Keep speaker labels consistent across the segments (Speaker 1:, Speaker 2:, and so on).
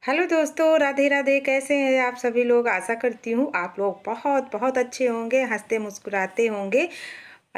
Speaker 1: Hello दोस्तों, राधे राधे। कैसे हैं आप सभी लोग? आशा करती हूँ आप लोग बहुत बहुत अच्छे होंगे, हंसते मुस्कुराते होंगे।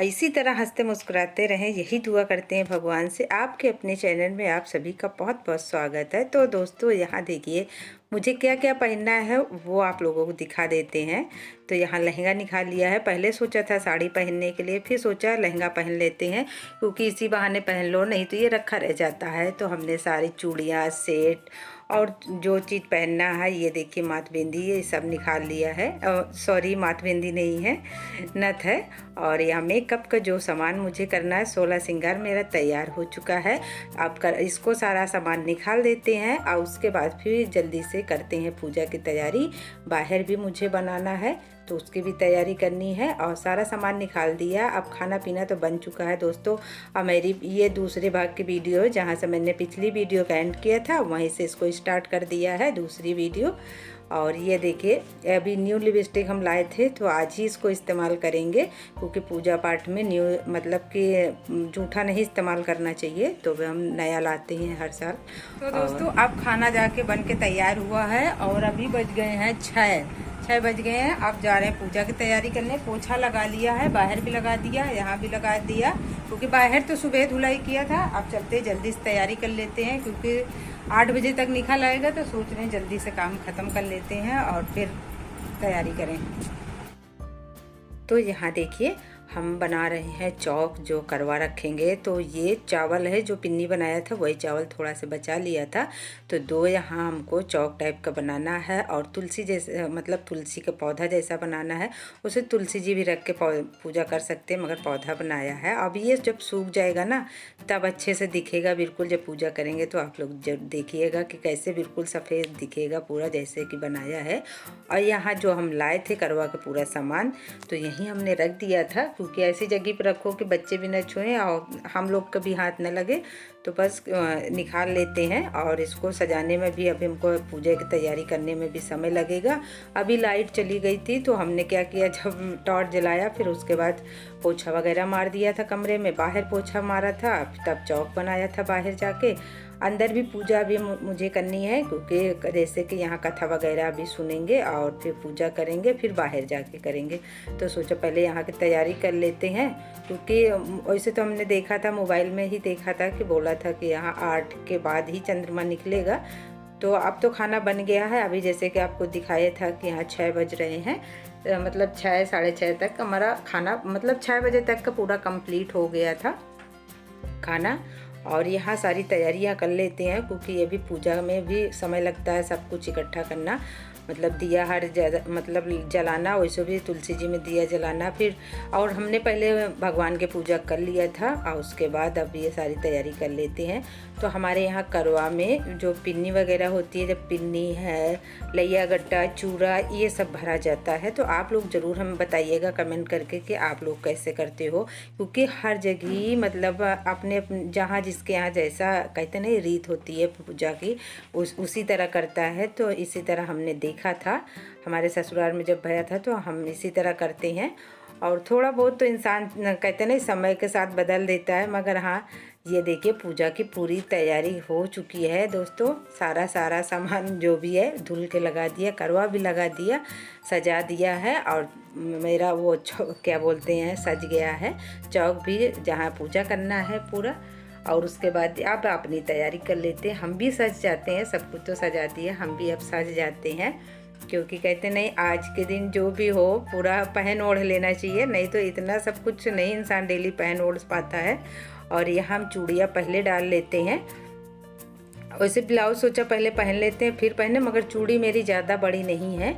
Speaker 1: इसी तरह हंसते मुस्कुराते रहें, यही दुआ करते हैं भगवान से। आपके अपने चैनल में आप सभी का बहुत बहुत स्वागत है। तो दोस्तों, यहाँ देखिए मुझे क्या क्या पहनना है वो आप लोगों को दिखा देते हैं। तो यहाँ लहंगा निकाल लिया है। पहले सोचा था साड़ी पहनने के लिए, फिर सोचा लहंगा पहन लेते हैं क्योंकि इसी बहाने पहन लो, नहीं तो ये रखा रह जाता है। तो हमने सारी चूड़ियाँ, सेट और जो चीज़ पहनना है, ये देखिए माथबिंदी, ये सब निकाल लिया है। सॉरी, माथबिंदी नहीं है, नथ है। और यहाँ मेकअप का जो सामान मुझे करना है, 16 श्रृंगार मेरा तैयार हो चुका है। आप इसको सारा सामान निकाल देते हैं और उसके बाद फिर जल्दी से करते हैं पूजा की तैयारी। बाहर भी मुझे बनाना है तो उसकी भी तैयारी करनी है। और सारा सामान निकाल दिया। अब खाना पीना तो बन चुका है दोस्तों। अब मेरी ये दूसरे भाग की वीडियो है, जहाँ से मैंने पिछली वीडियो का एंड किया था वहीं से इसको स्टार्ट कर दिया है दूसरी वीडियो। और ये देखिए अभी न्यू लिपस्टिक हम लाए थे तो आज ही इसको इस्तेमाल करेंगे क्योंकि पूजा पाठ में न्यू मतलब कि जूठा नहीं इस्तेमाल करना चाहिए, तो हम नया लाते हैं हर साल। तो दोस्तों अब खाना जाके बन के तैयार हुआ है और अभी बज गए हैं 6 बज गए हैं। अब जा रहे हैं पूजा की तैयारी करने। पोछा लगा लिया है, बाहर भी लगा दिया, यहाँ भी लगा दिया क्योंकि बाहर तो सुबह धुलाई किया था। अब चलते जल्दी से तैयारी कर लेते हैं क्योंकि 8 बजे तक निकल आएगा, तो सोच रहे हैं जल्दी से काम ख़त्म कर लेते हैं और फिर तैयारी करें। तो यहाँ देखिए हम बना रहे हैं चौक जो करवा रखेंगे। तो ये चावल है जो पिन्नी बनाया था, वही चावल थोड़ा सा बचा लिया था। तो 2 यहाँ हमको चौक टाइप का बनाना है और तुलसी जैसे मतलब तुलसी का पौधा जैसा बनाना है। उसे तुलसी जी भी रख के पूजा कर सकते हैं, मगर पौधा बनाया है। अब ये जब सूख जाएगा ना तब अच्छे से दिखेगा बिल्कुल। जब पूजा करेंगे तो आप लोग जब देखिएगा कि कैसे बिल्कुल सफ़ेद दिखेगा पूरा, जैसे कि बनाया है। और यहाँ जो हम लाए थे करवा का पूरा सामान तो यहीं हमने रख दिया था क्योंकि ऐसी जगह पर रखो कि बच्चे भी न छुएं और हम लोग का भी हाथ न लगे। तो बस निकाल लेते हैं। और इसको सजाने में भी अभी हमको पूजा की तैयारी करने में भी समय लगेगा। अभी लाइट चली गई थी तो हमने क्या किया, जब टॉर्च जलाया फिर उसके बाद पोछा वगैरह मार दिया था कमरे में। बाहर पोछा मारा था, तब चौक बनाया था बाहर जाके। अंदर भी पूजा भी मुझे करनी है क्योंकि जैसे कि यहाँ कथा वगैरह भी सुनेंगे और फिर पूजा करेंगे, फिर बाहर जाके करेंगे। तो सोचा पहले यहाँ की तैयारी कर लेते हैं क्योंकि वैसे तो हमने देखा था, मोबाइल में ही देखा था कि बोला था कि यहाँ 8 के बाद ही चंद्रमा निकलेगा। तो अब तो खाना बन गया है। अभी जैसे कि आपको दिखाया था कि यहाँ 6 बज रहे हैं, मतलब 6 साढ़े 6 तक हमारा खाना, मतलब 6 बजे तक का पूरा कंप्लीट हो गया था खाना। और यहाँ सारी तैयारियाँ कर लेते हैं क्योंकि ये भी पूजा में भी समय लगता है सब कुछ इकट्ठा करना, मतलब दिया हर मतलब जलाना, वैसे भी तुलसी जी में दिया जलाना फिर। और हमने पहले भगवान के पूजा कर लिया था और उसके बाद अब ये सारी तैयारी कर लेते हैं। तो हमारे यहाँ करवा में जो पिन्नी वगैरह होती है, जब पिन्नी है, लैया गट्टा, चूड़ा, ये सब भरा जाता है। तो आप लोग ज़रूर हमें बताइएगा कमेंट करके कि आप लोग कैसे करते हो क्योंकि हर जगह मतलब अपने जहाँ जिसके यहाँ जैसा कहते नहीं रीत होती है पूजा की, उसी तरह करता है। तो इसी तरह हमने देखा था हमारे ससुराल में जब भया था, तो हम इसी तरह करते हैं। और थोड़ा बहुत तो इंसान कहते नहीं समय के साथ बदल देता है, मगर हाँ ये देखिए पूजा की पूरी तैयारी हो चुकी है दोस्तों। सारा सामान जो भी है धुल के लगा दिया, करवा भी लगा दिया, सजा दिया है। और मेरा वो क्या बोलते हैं सज गया है चौक भी, जहाँ पूजा करना है पूरा। और उसके बाद आप अपनी तैयारी कर लेते हैं। हम भी सज जाते हैं, सब कुछ तो सजा दिया, हम भी अब सज जाते हैं क्योंकि कहते नहीं आज के दिन जो भी हो पूरा पहन ओढ़ लेना चाहिए, नहीं तो इतना सब कुछ नहीं इंसान डेली पहन ओढ़ पाता है। और यहाँ हम चूड़ियाँ पहले डाल लेते हैं। वैसे ब्लाउज सोचा पहले पहन लेते हैं फिर पहने, मगर चूड़ी मेरी ज़्यादा बड़ी नहीं है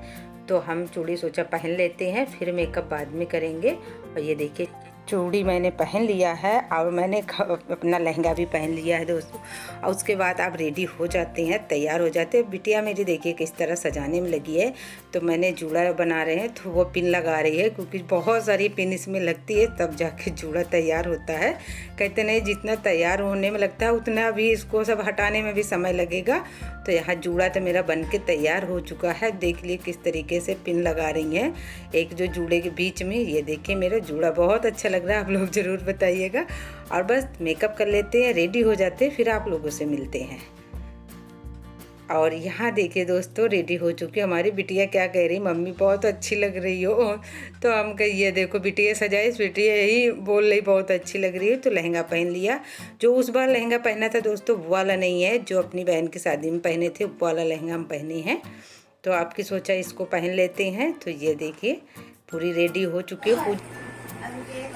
Speaker 1: तो हम चूड़ी सोचा पहन लेते हैं, फिर मेकअप बाद में करेंगे। और ये देखिए चूड़ी मैंने पहन लिया है और मैंने अपना लहंगा भी पहन लिया है दोस्तों। और उसके बाद आप रेडी हो जाते हैं, तैयार हो जाते हैं। बिटिया मेरी देखिए किस तरह सजाने में लगी है। तो मैंने जूड़ा बना रहे हैं तो वो पिन लगा रही है क्योंकि बहुत सारी पिन इसमें लगती है तब जाके जूड़ा तैयार होता है। कहते नहीं जितना तैयार होने में लगता है उतना भी इसको सब हटाने में भी समय लगेगा। तो यहाँ जूड़ा तो मेरा बन के तैयार हो चुका है। देख लिए किस तरीके से पिन लगा रही हैं एक जो जूड़े के बीच में। ये देखिए मेरा जूड़ा बहुत अच्छा लग रहा है, आप लोग ज़रूर बताइएगा। और बस मेकअप कर लेते हैं, रेडी हो जाते हैं, फिर आप लोगों से मिलते हैं। और यहाँ देखिए दोस्तों रेडी हो चुकी हमारी बिटिया। क्या कह रही, मम्मी बहुत अच्छी लग रही हो। तो हम कहिए देखो बिटिया सजाई, बिटिया यही बोल रही बहुत अच्छी लग रही है। तो लहंगा पहन लिया। जो उस बार लहंगा पहना था दोस्तों वो वाला नहीं है, जो अपनी बहन की शादी में पहने थे वो वाला लहंगा हम पहने हैं। तो आपकी सोचा इसको पहन लेते हैं। तो ये देखिए पूरी रेडी हो चुकी है।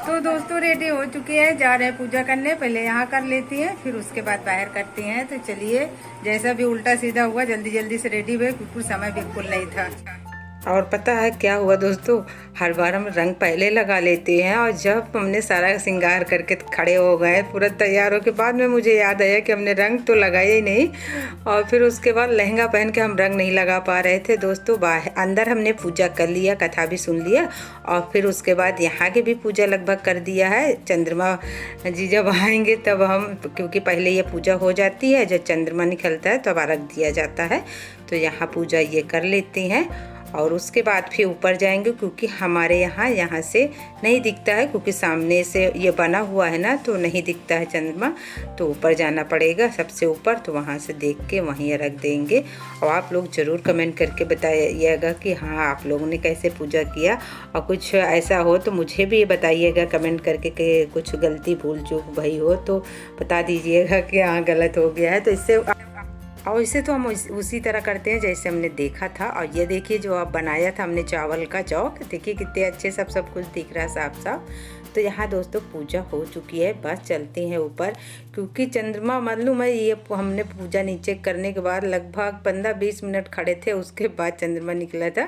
Speaker 1: तो दोस्तों रेडी हो चुके हैं, जा रहे हैं पूजा करने। पहले यहाँ कर लेती हैं, फिर उसके बाद बाहर करती हैं। तो चलिए जैसा भी उल्टा सीधा हुआ जल्दी जल्दी से रेडी हुए, क्योंकि समय बिल्कुल नहीं था। और पता है क्या हुआ दोस्तों, हर बार हम रंग पहले लगा लेते हैं और जब हमने सारा श्रृंगार करके खड़े हो गए पूरा तैयार होके बाद में मुझे याद आया कि हमने रंग तो लगाया ही नहीं। और फिर उसके बाद लहंगा पहन के हम रंग नहीं लगा पा रहे थे दोस्तों। बाहर अंदर हमने पूजा कर लिया, कथा भी सुन लिया और फिर उसके बाद यहाँ की भी पूजा लगभग कर दिया है। चंद्रमा जी जब आएंगे तब हम, क्योंकि पहले ये पूजा हो जाती है, जब चंद्रमा निकलता है तब अर्घ दिया जाता है। तो यहाँ पूजा ये कर लेते हैं और उसके बाद फिर ऊपर जाएंगे, क्योंकि हमारे यहाँ से नहीं दिखता है, क्योंकि सामने से ये बना हुआ है ना, तो नहीं दिखता है चंद्रमा। तो ऊपर जाना पड़ेगा सबसे ऊपर, तो वहाँ से देख के वहीं रख देंगे। और आप लोग ज़रूर कमेंट करके बताइएगा कि हाँ आप लोगों ने कैसे पूजा किया, और कुछ ऐसा हो तो मुझे भी बताइएगा कमेंट करके कि कुछ गलती भूल चूक भई हो तो बता दीजिएगा कि हाँ गलत हो गया है। तो इससे और इसे तो हम उसी तरह करते हैं जैसे हमने देखा था। और ये देखिए जो अब बनाया था हमने चावल का चौक, देखिए कितने अच्छे सब कुछ दिख रहा है साफ साफ। तो यहाँ दोस्तों पूजा हो चुकी है, बस चलते हैं ऊपर, क्योंकि चंद्रमा मालूम है ये हमने पूजा नीचे करने के बाद लगभग 15-20 मिनट खड़े थे, उसके बाद चंद्रमा निकला था।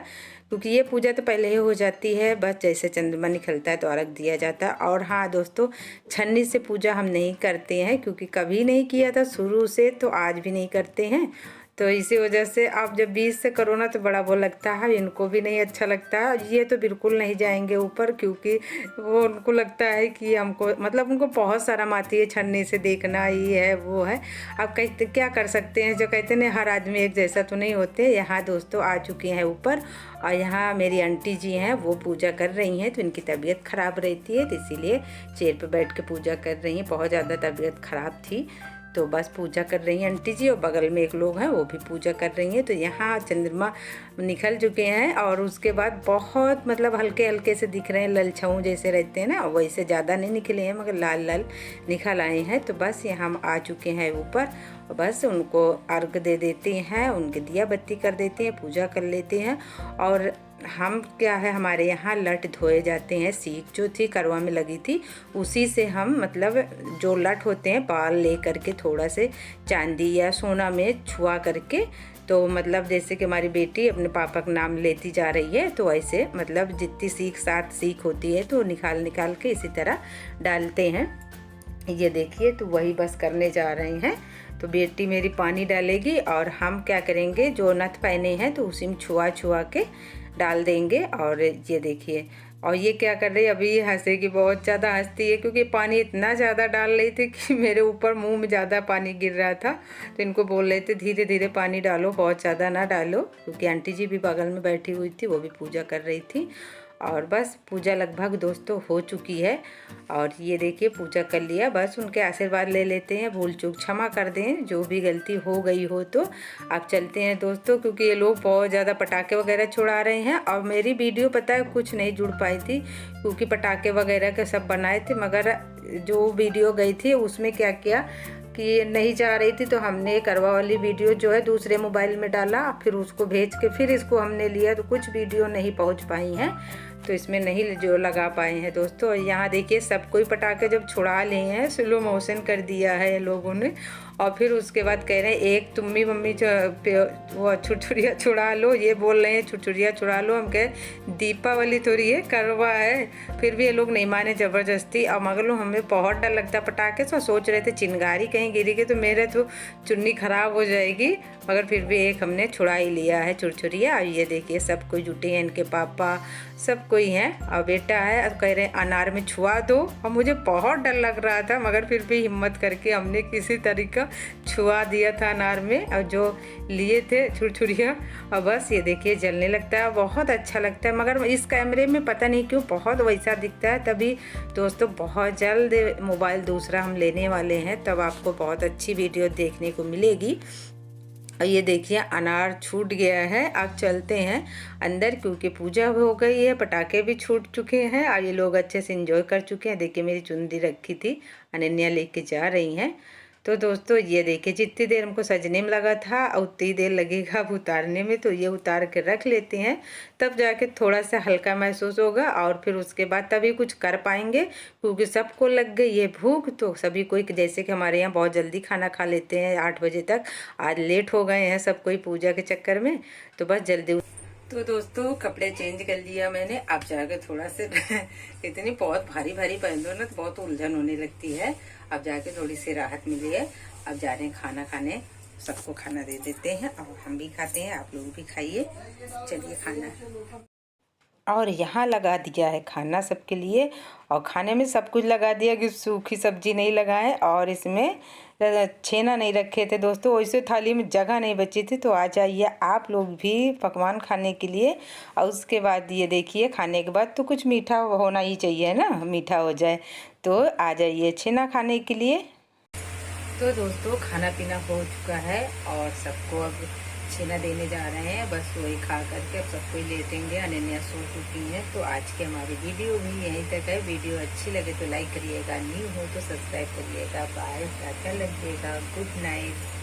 Speaker 1: क्योंकि ये पूजा तो पहले ही हो जाती है, बस जैसे चंद्रमा निकलता है तो अर्घ दिया जाता है। और हाँ दोस्तों छन्नी से पूजा हम नहीं करते हैं, क्योंकि कभी नहीं किया था शुरू से, तो आज भी नहीं करते हैं। तो इसी वजह से आप जब बीच से करो ना तो बड़ा वो लगता है, इनको भी नहीं अच्छा लगता है। ये तो बिल्कुल नहीं जाएंगे ऊपर, क्योंकि वो उनको लगता है कि हमको, मतलब उनको बहुत शर्म आती है छन्नी से देखना, ये है वो है। अब कहते क्या कर सकते हैं, जो कहते हैं हर आदमी एक जैसा तो नहीं होते। यहाँ दोस्तों आ चुके हैं ऊपर और यहाँ मेरी आंटी जी हैं वो पूजा कर रही हैं। तो इनकी तबीयत ख़राब रहती है, तो इसीलिए चेयर पर बैठ के पूजा कर रही हैं। बहुत ज़्यादा तबीयत ख़राब थी, तो बस पूजा कर रही हैं आंटी जी, और बगल में एक लोग हैं वो भी पूजा कर रही हैं। तो यहाँ चंद्रमा निकल चुके हैं और उसके बाद बहुत मतलब हल्के हल्के से दिख रहे हैं, ललछाऊ जैसे रहते हैं ना, वैसे ज़्यादा नहीं निकले हैं मगर लाल लाल निकल आए हैं। तो बस यहाँ हम आ चुके हैं ऊपर और बस उनको अर्घ दे देते हैं, उनके दिया बत्ती कर देते हैं, पूजा कर लेते हैं। और हम क्या है हमारे यहाँ लट धोए जाते हैं, सीख जो थी करवा में लगी थी उसी से हम, मतलब जो लट होते हैं बाल ले करके थोड़ा से चांदी या सोना में छुआ करके, तो मतलब जैसे कि हमारी बेटी अपने पापा का नाम लेती जा रही है, तो ऐसे मतलब जितनी सीख 7 सीख होती है तो निकाल के इसी तरह डालते हैं। ये देखिए तो वही बस करने जा रहे हैं। तो बेटी मेरी पानी डालेगी और हम क्या करेंगे, जो नथ पहने हैं तो उसी में छुआ के डाल देंगे। और ये देखिए, और ये क्या कर रही है अभी, हंसेगी, बहुत ज़्यादा हंसती है, क्योंकि पानी इतना ज़्यादा डाल रही थी कि मेरे ऊपर मुंह में ज़्यादा पानी गिर रहा था। तो इनको बोल रहे थे धीरे धीरे पानी डालो, बहुत ज़्यादा ना डालो, क्योंकि आंटी जी भी बगल में बैठी हुई थी, वो भी पूजा कर रही थी। और बस पूजा लगभग दोस्तों हो चुकी है। और ये देखिए पूजा कर लिया, बस उनके आशीर्वाद ले लेते हैं, भूल चूक क्षमा कर दें जो भी गलती हो गई हो। तो आप चलते हैं दोस्तों, क्योंकि ये लोग बहुत ज़्यादा पटाखे वगैरह छुड़ा रहे हैं। और मेरी वीडियो पता है कुछ नहीं जुड़ पाई थी, क्योंकि पटाखे वगैरह के सब बनाए थे, मगर जो वीडियो गई थी उसमें क्या किया कि नहीं जा रही थी, तो हमने करवा वाली वीडियो जो है दूसरे मोबाइल में डाला, फिर उसको भेज के फिर इसको हमने लिया, तो कुछ वीडियो नहीं पहुंच पाई हैं, तो इसमें नहीं जो लगा पाए हैं दोस्तों। यहाँ देखिए सब कोई पटाखे जब छुड़ा लिए हैं, स्लो मोशन कर दिया है लोगों ने। और फिर उसके बाद कह रहे हैं एक तुम भी मम्मी वो छुरछुरिया छुड़ा लो, ये बोल रहे हैं छुरछुरिया छुड़ा लो। हम कहे दीपावली थोड़ी है, करवा है। फिर भी ये लोग नहीं माने ज़बरदस्ती। और मगर लो हमें बहुत डर लगता है पटाखे से, सोच रहे थे चिंगारी कहीं गिरेगी तो मेरे तो चुन्नी ख़राब हो जाएगी, मगर फिर भी एक हमने छुड़ा ही लिया है छुरछुरिया। और ये देखिए सब कोई जुटे हैं, इनके पापा सब कोई हैं और बेटा है, और कह रहे हैं अनार में छुआ दो। और मुझे बहुत डर लग रहा था, मगर फिर भी हिम्मत करके हमने किसी तरीका छुआ दिया था अनार में, और जो लिए थे छुरछुरिया। और बस ये देखिए जलने लगता है, बहुत अच्छा लगता है, मगर इस कैमरे में पता नहीं क्यों बहुत वैसा दिखता है। तभी दोस्तों बहुत जल्द मोबाइल दूसरा हम लेने वाले हैं, तब आपको बहुत अच्छी वीडियो देखने को मिलेगी। और ये देखिए अनार छूट गया है। अब चलते हैं अंदर क्योंकि पूजा हो गई है, पटाखे भी छूट चुके हैं और ये लोग अच्छे से एंजॉय कर चुके हैं। देखिए मेरी चुनरी रखी थी, अनन्या लेके जा रही हैं। तो दोस्तों ये देखिए जितनी देर हमको सजने में लगा था उतनी देर लगेगा अब उतारने में, तो ये उतार के रख लेते हैं, तब जाके थोड़ा सा हल्का महसूस होगा और फिर उसके बाद तभी कुछ कर पाएंगे, क्योंकि सबको लग गई ये भूख। तो सभी कोई जैसे कि हमारे यहाँ बहुत जल्दी खाना खा लेते हैं 8 बजे तक, आज लेट हो गए हैं सब कोई पूजा के चक्कर में, तो बस जल्दी। तो दोस्तों कपड़े चेंज कर लिया मैंने, अब जाके थोड़ा से इतनी बहुत भारी भारी पहन लो ना तो बहुत उलझन होने लगती है। अब जाके थोड़ी सी राहत मिली है। अब जा रहे हैं खाना खाने, सबको खाना दे देते हैं और हम भी खाते हैं, आप लोग भी खाइए। चलिए खाना। और यहाँ लगा दिया है खाना सबके लिए, और खाने में सब कुछ लगा दिया कि सूखी सब्जी नहीं लगाए, और इसमें छेना नहीं रखे थे दोस्तों, वैसे थाली में जगह नहीं बची थी। तो आ जाइए आप लोग भी पकवान खाने के लिए। और उसके बाद ये देखिए खाने के बाद तो कुछ मीठा होना ही चाहिए ना, मीठा हो जाए, तो आ जाइए छेना खाने के लिए। तो दोस्तों खाना पीना हो चुका है और सबको अब छेना देने जा रहे हैं, बस वही खा करके अब सबको लेटेंगे। अनन्या सो चुकी हैं। तो आज की हमारी वीडियो भी यहीं तक है। वीडियो अच्छी लगे तो लाइक करिएगा, न्यू हो तो सब्सक्राइब करिएगा। बाय, अच्छा लगिएगा, गुड नाइट।